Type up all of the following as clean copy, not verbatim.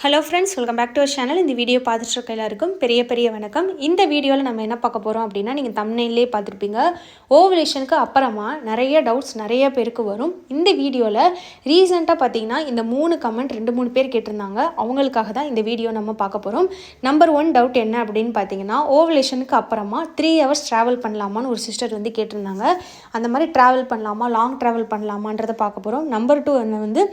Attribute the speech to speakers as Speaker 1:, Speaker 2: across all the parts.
Speaker 1: Hello friends, welcome back to our channel. இந்த video பார்த்துட்டு இருக்க எல்லாருக்கும் பெரிய வணக்கம். இந்த வீடியோவில் நம்ம என்ன பார்க்க போகிறோம் அப்படின்னா, நீங்கள் தம்ப்நெயிலே பார்த்துருப்பீங்க. ஓவலேஷனுக்கு அப்புறமா நிறைய டவுட்ஸ் நிறைய பேருக்கு வரும். இந்த வீடியோவில் ரீசெண்டாக பார்த்தீங்கன்னா இந்த 3 கமெண்ட் 2-3 பேர் கேட்டிருந்தாங்க. அவங்களுக்காக தான் இந்த வீடியோ நம்ம பார்க்க போகிறோம். நம்பர் 1 டவுட் என்ன அப்படின்னு பார்த்தீங்கன்னா, ஓவலேஷனுக்கு அப்புறமா 3 hours ட்ராவல் பண்ணலாமான்னு ஒரு சிஸ்டர் வந்து கேட்டிருந்தாங்க. அந்த மாதிரி ட்ராவல் பண்ணலாமா, லாங் ட்ராவல் பண்ணலாமான்றதை பார்க்க போகிறோம். நம்பர் 2 என்ன வந்து,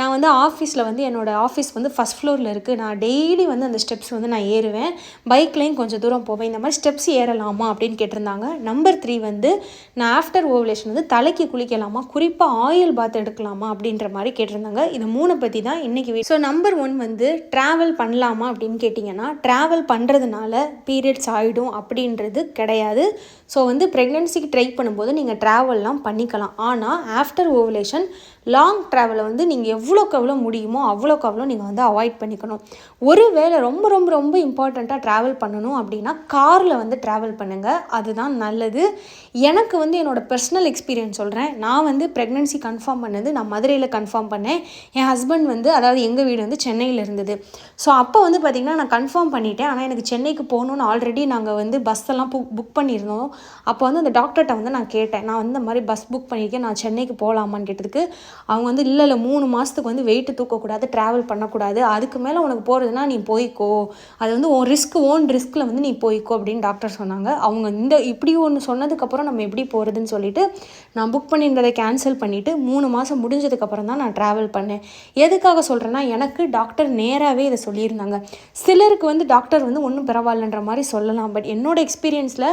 Speaker 1: நான் வந்து ஆஃபீஸில் வந்து என்னோடய ஆஃபீஸ் வந்து ஃபஸ்ட் ஃப்ளோர் இருக்குது. நான் டெய்லி வந்து அந்த ஸ்டெப்ஸ் வந்து நான் ஏறுவேன், பைக்லையும் கொஞ்சம் தூரம் போவேன். இந்த மாதிரி ஸ்டெப்ஸ் ஏறலாமா அப்படின்னு கேட்டிருந்தாங்க. நம்பர் 3 வந்து, நான் ஆஃப்டர் ஓவலேஷன் வந்து தலைக்கு குளிக்கலாமா, குறிப்பாக ஆயில் பாத் எடுக்கலாமா அப்படின்ற மாதிரி கேட்டிருந்தாங்க. இது 3 பற்றி தான் இன்றைக்கி. ஸோ நம்பர் 1 வந்து ட்ராவல் பண்ணலாமா அப்படின்னு கேட்டிங்கன்னா, ட்ராவல் பண்ணுறதுனால பீரியட்ஸ் ஆகிடும் அப்படின்றது கிடையாது. ஸோ வந்து ப்ரெக்னென்சிக்கு ட்ரை பண்ணும்போது நீங்கள் ட்ராவல்லாம் பண்ணிக்கலாம். ஆனால் ஆஃப்டர் ஓவலேஷன் லாங் ட்ராவலை வந்து நீங்கள் எவ்வளோக்கு எவ்வளோ முடியுமோ அவ்வளோக்கு அவ்வளோ நீங்கள் வந்து அவாய்ட் பண்ணிக்கணும். ஒரு வேளை ரொம்ப ரொம்ப ரொம்ப இம்பார்ட்டண்ட்டாக ட்ராவல் பண்ணணும் அப்படின்னா காரில் வந்து ட்ராவல் பண்ணுங்கள், அதுதான் நல்லது. எனக்கு வந்து என்னோடய பர்சனல் எக்ஸ்பீரியன்ஸ் சொல்கிறேன். நான் வந்து ப்ரெக்னென்சி கன்ஃபார்ம் பண்ணது நான் மதுரையில் கன்ஃபார்ம் பண்ணேன். என் ஹஸ்பண்ட் வந்து, அதாவது எங்கள் வீடு வந்து சென்னையில் இருந்தது. ஸோ அப்போ வந்து பார்த்திங்கன்னா நான் கன்ஃபார்ம் பண்ணிட்டேன். ஆனால் எனக்கு சென்னைக்கு போகணுன்னு ஆல்ரெடி நாங்கள் வந்து பஸ்ஸெல்லாம் புக் பண்ணியிருந்தோம். அப்போ வந்து அந்த டாக்டர்கிட்ட வந்து நான் கேட்டேன், நான் வந்து இந்த மாதிரி பஸ் புக் பண்ணியிருக்கேன், நான் சென்னைக்கு போகலாமான்னு கேட்டதுக்கு அவங்க வந்து இல்லை 3 மாதத்துக்கு வந்து வெயிட்டு தூக்கக்கூடாது, ட்ராவல் பண்ணக்கூடாது, அதுக்கு மேலே உனக்கு போகிறதுனா நீ போய்க்கோ, அது வந்து ஓன் ரிஸ்கில் வந்து நீ போய்க்கோ அப்படின்னு டாக்டர் சொன்னாங்க. அவங்க இப்படி ஒன்று சொன்னதுக்கப்புறம் நம்ம எப்படி போகிறதுன்னு சொல்லிட்டு நான் புக் பண்ணியிருந்ததை கேன்சல் பண்ணிவிட்டு 3 மாதம் முடிஞ்சதுக்கப்புறம் தான் நான் ட்ராவல் பண்ணேன். எதுக்காக சொல்கிறேன்னா, எனக்கு டாக்டர் நேராகவே இதை சொல்லியிருந்தாங்க. சிலருக்கு வந்து டாக்டர் வந்து ஒன்றும் பரவாயில்லன்ற மாதிரி சொல்லலாம். பட் என்னோட எக்ஸ்பீரியன்ஸில்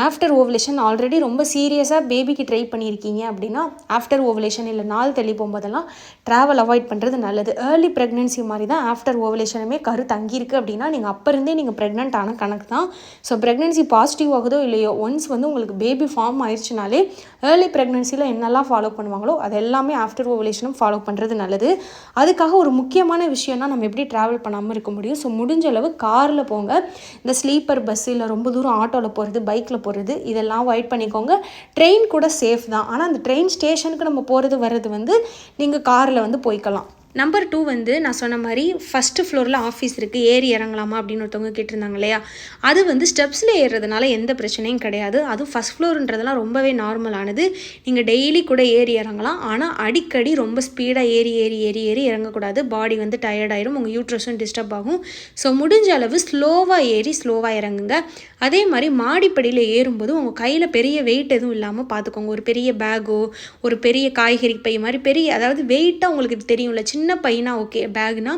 Speaker 1: ஆஃப்டர் ஓவலேஷன் ஆல்ரெடி ரொம்ப சீரியஸாக பேபிக்கு ட்ரை பண்ணியிருக்கீங்க அப்படின்னா, ஆஃப்டர் ஓவலேஷன் இல்லை நாள் தள்ளி போகும்போதெல்லாம் ட்ராவல் அவாய்ட் பண்ணுறது நல்லது. ஏர்லி ப்ரெக்னென்சி மாதிரி தான் ஆஃப்டர் ஓவலேஷனுமே கரு தங்கியிருக்கு அப்படின்னா நீங்கள் அப்போ இருந்தே நீங்கள் ப்ரெக்னென்ட் ஆன கணக்கு தான். ஸோ ப்ரெக்னென்சி பாசிட்டிவ் ஆகுதோ இல்லையோ, ஒன்ஸ் வந்து உங்களுக்கு பேபி ஃபார்ம் ஆயிடுச்சுனாலே ஏர்லி ப்ரெக்னென்சியில் என்னெல்லாம் ஃபாலோ பண்ணுவாங்களோ அது எல்லாமே ஆஃப்டர் ஓவலேஷனும் ஃபாலோ பண்ணுறது நல்லது. அதுக்காக ஒரு முக்கியமான விஷயம்னா, நம்ம எப்படி ட்ராவல் பண்ணாமல் இருக்க முடியும்? ஸோ முடிஞ்ச அளவு காரில் போங்க. இந்த ஸ்லீப்பர் பஸ் இல்லை ரொம்ப தூரம் ஆட்டோவில் போகிறது, பைக்கில் போகிறது, இதெல்லாம் அவாய்ட் பண்ணிக்கோங்க. ட்ரெயின் கூட சேஃப் தான். ஆனால் அந்த ட்ரெயின் ஸ்டேஷனுக்கு நம்ம போகிறது வர்றது வந்து நீங்கள் காரில் வந்து போய்க்கலாம். நம்பர் 2 வந்து, நான் சொன்ன மாதிரி ஃபஸ்ட்டு ஃப்ளோரில் ஆஃபீஸ் இருக்குது, ஏறி இறங்கலாமா அப்படின்னு ஒருத்தவங்க கேட்டிருந்தாங்க இல்லையா? அது வந்து ஸ்டெப்ஸில் ஏறுறதுனால எந்த பிரச்சனையும் கிடையாது. அதுவும் ஃபஸ்ட் ஃப்ளோருன்றதெல்லாம் ரொம்பவே நார்மலானது. நீங்கள் டெய்லி கூட ஏறி இறங்கலாம். ஆனால் அடிக்கடி ரொம்ப ஸ்பீடாக ஏறி இறங்கக்கூடாது. பாடி வந்து டயர்டாயிடும், உங்கள் யூட்ரஸும் டிஸ்டர்ப் ஆகும். ஸோ முடிஞ்ச அளவு ஸ்லோவாக ஏறி ஸ்லோவாக இறங்குங்க. அதே மாதிரி மாடிப்படியில் ஏறும்போது உங்கள் கையில் பெரிய வெயிட் எதுவும் இல்லாமல் பார்த்துக்கோங்க. ஒரு பெரிய பேக்கோ, ஒரு பெரிய காய்கறி பை மாதிரி பெரிய, அதாவது வெயிட்டாக உங்களுக்கு தெரியும்ல, சின்ன பையனா ஓகே, பேக்னா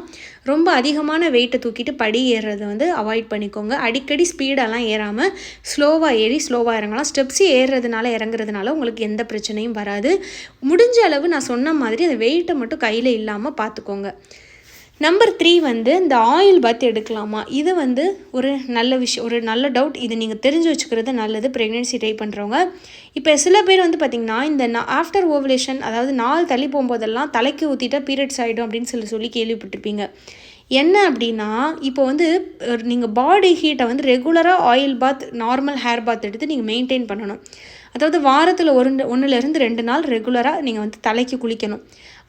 Speaker 1: ரொம்ப அதிகமான வெயிட்டை தூக்கிட்டு படி ஏறுறதை வந்து அவாய்ட் பண்ணிக்கோங்க. அடிக்கடி ஸ்பீடெல்லாம் ஏறாமல் ஸ்லோவாக ஏறி ஸ்லோவாக இறங்கலாம். ஸ்டெப்ஸ் ஏறுறதுனால இறங்குறதுனால உங்களுக்கு எந்த பிரச்சனையும் வராது. முடிஞ்ச அளவு நான் சொன்ன மாதிரி அந்த வெயிட்டை மட்டும் கையில் இல்லாமல் பார்த்துக்கோங்க. நம்பர் 3 வந்து, இந்த ஆயில் பாத் எடுக்கலாமா? இது வந்து ஒரு நல்ல விஷயம், ஒரு நல்ல டவுட். இது நீங்கள் தெரிஞ்சு வச்சுக்கிறது நல்லது ப்ரெக்னென்சி ட்ரை பண்ணுறவங்க. இப்போ சில பேர் வந்து பார்த்திங்கன்னா, இந்த ஆஃப்டர் ஓவலேஷன், அதாவது நாள் தள்ளி போகும்போதெல்லாம் தலைக்கு ஊற்றிட்டா பீரியட்ஸ் ஆகிடும் அப்படின்னு சொல்லி கேள்விப்பட்டிருப்பீங்க. என்ன அப்படின்னா, இப்போ வந்து நீங்கள் பாடி ஹீட்டை வந்து ரெகுலராக ஆயில் பாத், நார்மல் ஹேர் பாத் எடுத்து நீங்கள் மெயின்டைன் பண்ணணும். அதாவது வாரத்தில் 1-2 நாள் ரெகுலராக நீங்கள் வந்து தலைக்கு குளிக்கணும்.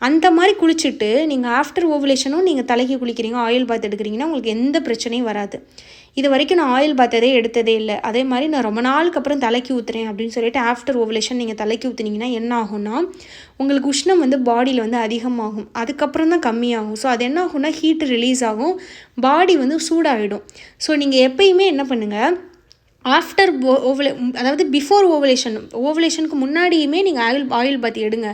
Speaker 1: அந்த மாதிரி குளிச்சுட்டு நீங்கள் ஆஃப்டர் ஓவலேஷனும் நீங்கள் தலைக்கு குளிக்கிறீங்க, ஆயில் பாத் எடுக்கிறீங்கன்னா உங்களுக்கு எந்த பிரச்சனையும் வராது. இது வரைக்கும் நான் ஆயில் பாத் எடுத்ததே இல்லை. அதே மாதிரி நான் ரொம்ப நாளுக்கு அப்புறம் தலைக்கு ஊற்றுறேன் அப்படின்னு சொல்லிட்டு ஆஃப்டர் ஓவலேஷன் நீங்கள் தலைக்கு ஊற்றுனீங்கன்னா என்ன ஆகும்னா, உங்களுக்கு உஷ்ணம் வந்து பாடியில் வந்து அதிகமாகும், அதுக்கப்புறம் தான் கம்மியாகும். ஸோ அது என்ன ஆகும்னா, ஹீட்டு ரிலீஸ் ஆகும், பாடி வந்து சூடாகிடும். ஸோ நீங்கள் எப்பயுமே என்ன பண்ணுங்கள், ஆஃப்டர் அதாவது பிஃபோர் ஓவலேஷனுக்கு முன்னாடியுமே நீங்கள் ஆயில் பாத் எடுங்க.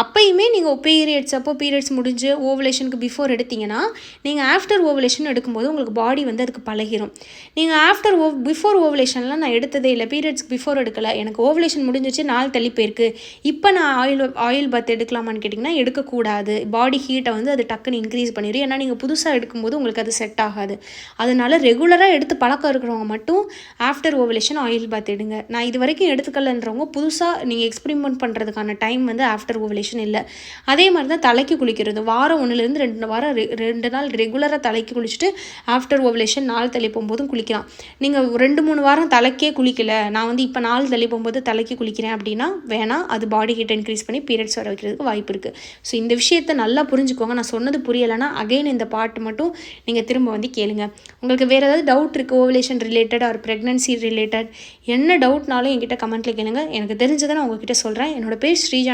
Speaker 1: அப்போயுமே நீங்கள் பீரியட்ஸ் முடிஞ்சு ஓவலேஷனுக்கு பிஃபோர் எடுத்திங்கன்னா, நீங்கள் ஆஃப்டர் ஓவலேஷன் எடுக்கும்போது உங்களுக்கு பாடி வந்து அதுக்கு பழகிரும். நீங்கள் பிஃபோர் ஓவலேஷன்லாம் நான் எடுத்ததே இல்லை, பீரியட்ஸ்க்கு பிஃபோர் எடுக்கலை, எனக்கு ஓவலேஷன் முடிஞ்சிச்சு, நாள் தள்ளி போயிருக்கு, இப்போ நான் ஆயில் பாத் எடுக்கலாமான்னு கேட்டிங்கன்னா எடுக்கக்கூடாது. பாடி ஹீட்டை வந்து அது டக்குன்னு இன்க்ரீஸ் பண்ணிடும். ஏன்னா நீங்கள் புதுசாக எடுக்கும்போது உங்களுக்கு அது செட் ஆகாது. அதனால ரெகுலராக எடுத்து பழக்கம் இருக்கிறவங்க மட்டும் after after ovulation oil bath எடுங்க. நான் இது வரைக்கும் எடுத்துக்கலன்றவங்க புதுசாக நீங்கள் எக்ஸ்பெரிமெண்ட் பண்ணுறதுக்கான டைம் வந்து ஆஃப்டர் ஓவலேஷன் இல்லை. அதே மாதிரி தான் தலைக்கு குளிக்கிறது. வாரம் 1லேருந்து 2 வாரம் 2 நாள் ரெகுலராக தலைக்கு குளிச்சுட்டு ஆஃப்டர் ஓவலேஷன் நாள் தள்ளி போகும்போதும் குளிக்கலாம். நீங்கள் 2-3 வாரம் தலைக்கே குளிக்கலை, நான் வந்து இப்போ நாள் தள்ளி போகும்போது தலைக்கு குளிக்கிறேன் அப்படின்னா வேணாம். அது பாடி ஹீட் இன்க்ரீஸ் பண்ணி பீரியட்ஸ் வர வைக்கிறதுக்கு வாய்ப்பு இருக்குது. ஸோ இந்த விஷயத்தை நல்லா புரிஞ்சுக்கோங்க. நான் சொன்னது புரியலைன்னா அகைன் இந்த பாட்டு மட்டும் நீங்கள் திரும்ப வந்து கேளுங்க. உங்களுக்கு வேறு ஏதாவது டவுட் இருக்குது ovulation related or pregnancy related, என்ன டவுட்னாலும் என்கிட்ட கமெண்ட்டில் கேளுங்க. எனக்கு தெரிஞ்சதை நான் உங்ககிட்ட சொல்கிறேன். என்னோட பேர் ஸ்ரீஜா.